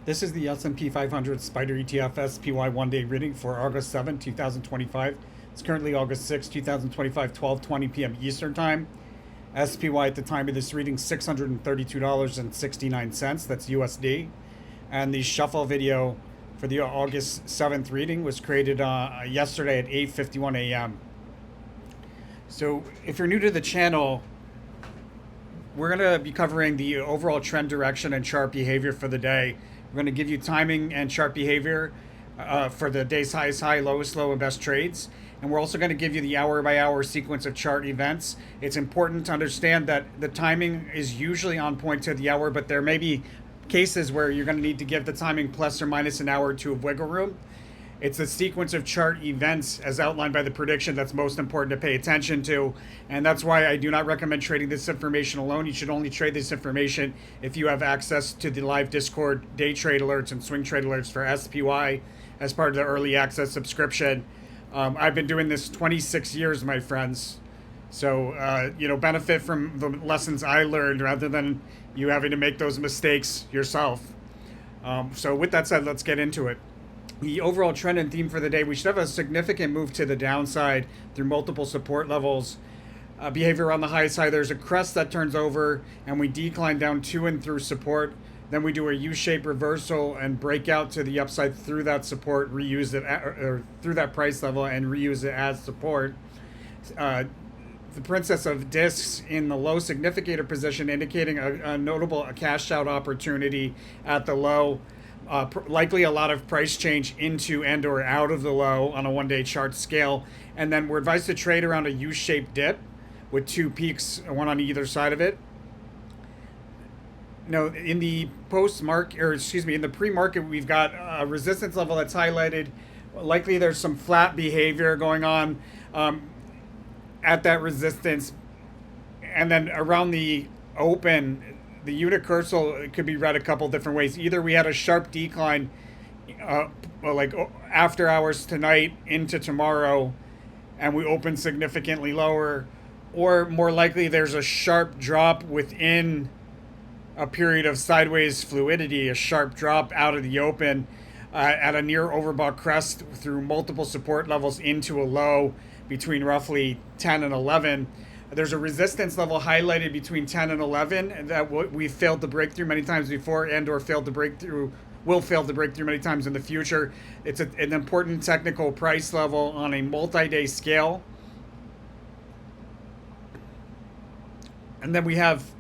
This is the S&P 500 Spider ETF SPY one-day reading for August 7, 2025. It's currently August 6, 2025, 12:20 p.m. Eastern Time. SPY at the time of this reading, $632.69. That's USD. And the shuffle video for the August 7th reading was created yesterday at 8:51 a.m. So if you're new to the channel, we're going to be covering the overall trend direction and chart behavior for the day. We're going to give you timing and chart behavior for the day's highest high, lowest low, and best trades. And we're also going to give you the hour by hour sequence of chart events. It's important to understand that the timing is usually on point to the hour, but there may be cases where you're going to need to give the timing plus or minus an hour or two of wiggle room. It's the sequence of chart events as outlined by the prediction that's most important to pay attention to. And that's why I do not recommend trading this information alone. You should only trade this information if you have access to the live Discord day trade alerts and swing trade alerts for SPY as part of the early access subscription. I've been doing this 26 years, my friends. So, benefit from the lessons I learned rather than you having to make those mistakes yourself. So with that said, let's get into it. The overall trend and theme for the day, we should have a significant move to the downside through multiple support levels. Behavior on the high side, there's a crest that turns over and we decline down to and through support. Then we do a U-shaped reversal and break out to the upside through that support, reuse it or through that price level and reuse it as support. The Princess of Discs in the low significator position, indicating a notable cash out opportunity at the low. Likely a lot of price change into and or out of the low on a one-day chart scale. And then we're advised to trade around a U-shaped dip with two peaks, one on either side of it. Now, in the in the pre-market, we've got a resistance level that's highlighted. Likely there's some flat behavior going on at that resistance. And then around the open, the unit cursor could be read a couple different ways. Either we had a sharp decline like after hours tonight into tomorrow and we open significantly lower, or more likely there's a sharp drop within a period of sideways fluidity, a sharp drop out of the open at a near overbought crest through multiple support levels into a low between roughly 10 and 11. There's a resistance level highlighted between 10 and 11 that we failed to break through many times before and or failed to break through, will fail to break through many times in the future. It's an important technical price level on a multi-day scale. And then we have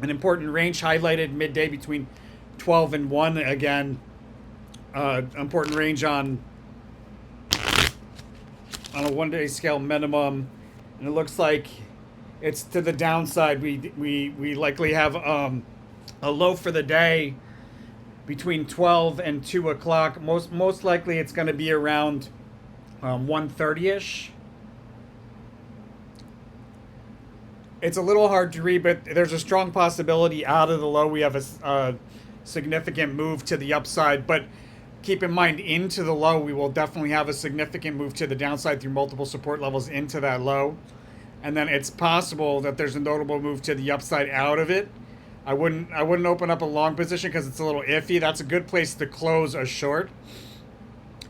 an important range highlighted midday between 12 and 1. Again, important range on a one-day scale minimum. And it looks like it's to the downside. We likely have a low for the day between 12 and 2 o'clock. Most likely it's going to be around 1:30ish. It's a little hard to read, but there's a strong possibility out of the low we have a significant move to the upside. But keep in mind, into the low, we will definitely have a significant move to the downside through multiple support levels into that low. And then it's possible that there's a notable move to the upside out of it. I wouldn't open up a long position because it's a little iffy. That's a good place to close a short.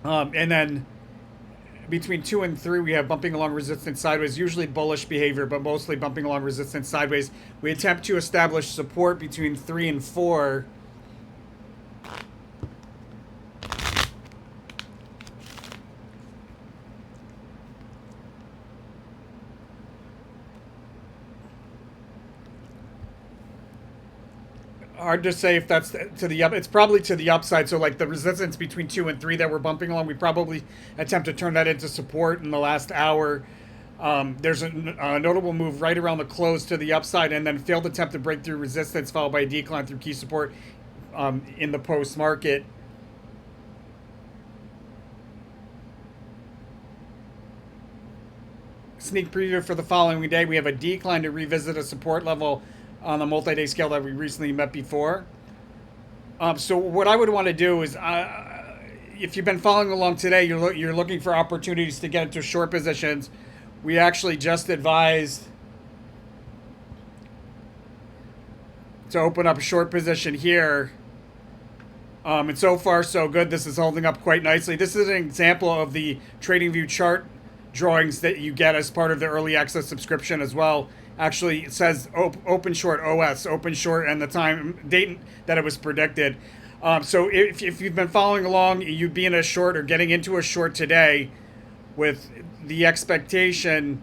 And then between 2 and 3, we have bumping along resistance sideways, usually bullish behavior, but mostly bumping along resistance sideways. We attempt to establish support between 3 and 4. Hard to say if that's to the up. It's probably to the upside. So like the resistance between 2 and 3 that we're bumping along, we probably attempt to turn that into support in the last hour. There's a notable move right around the close to the upside, and then failed attempt to break through resistance, followed by a decline through key support in the post market. Sneak preview for the following day, we have a decline to revisit a support level on the multi-day scale that we recently met before. So what I would want to do is, if you've been following along today, you're looking for opportunities to get into short positions. We actually just advised to open up a short position here And so far, so good. This is holding up quite nicely. This is an example of the TradingView chart drawings that you get as part of the early access subscription as well. Actually, it says open short OS, open short, and the time date that it was predicted. So if you've been following along, you'd be in a short or getting into a short today with the expectation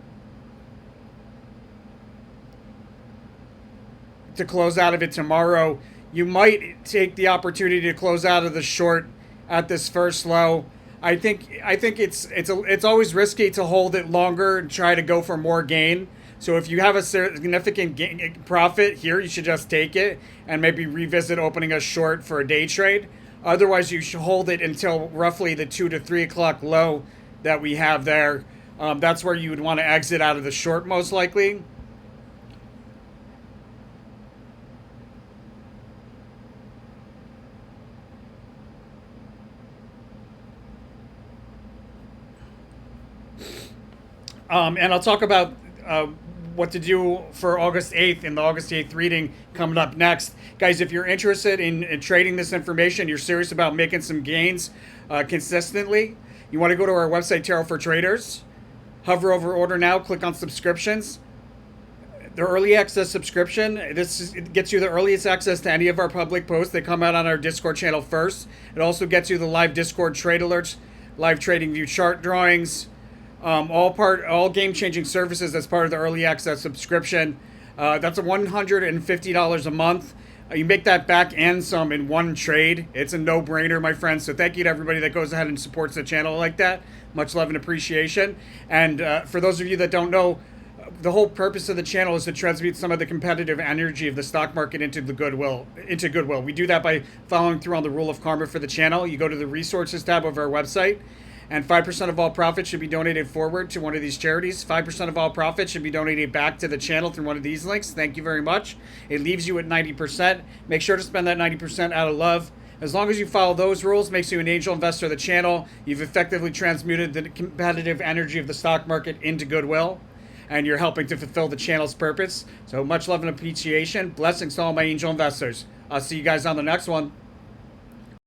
to close out of it tomorrow. You might take the opportunity to close out of the short at this first low. I think it's always risky to hold it longer and try to go for more gain. So if you have a significant profit here, you should just take it and maybe revisit opening a short for a day trade. Otherwise, you should hold it until roughly the 2 to 3 o'clock low that we have there. That's where you would want to exit out of the short most likely. And I'll talk about what to do for August 8th in the August 8th reading coming up next. Guys, if you're interested in trading this information, you're serious about making some gains consistently, you want to go to our website, Tarot for Traders. Hover over Order Now, click on Subscriptions. The early access subscription, it gets you the earliest access to any of our public posts. They come out on our Discord channel first. It also gets you the live Discord trade alerts, live TradingView chart drawings, all game-changing services as part of the early access subscription. That's $150 a month. You make that back and some in one trade. It's a no-brainer, my friends. So thank you to everybody that goes ahead and supports the channel like that. Much love and appreciation. And for those of you that don't know, the whole purpose of the channel is to transmute some of the competitive energy of the stock market into goodwill. We do that by following through on the rule of karma for the channel. You go to the resources tab of our website, and 5% of all profits should be donated forward to one of these charities. 5% of all profits should be donated back to the channel through one of these links. Thank you very much. It leaves you at 90%. Make sure to spend that 90% out of love. As long as you follow those rules, makes you an angel investor of the channel. You've effectively transmuted the competitive energy of the stock market into goodwill, and you're helping to fulfill the channel's purpose. So much love and appreciation. Blessings to all my angel investors. I'll see you guys on the next one.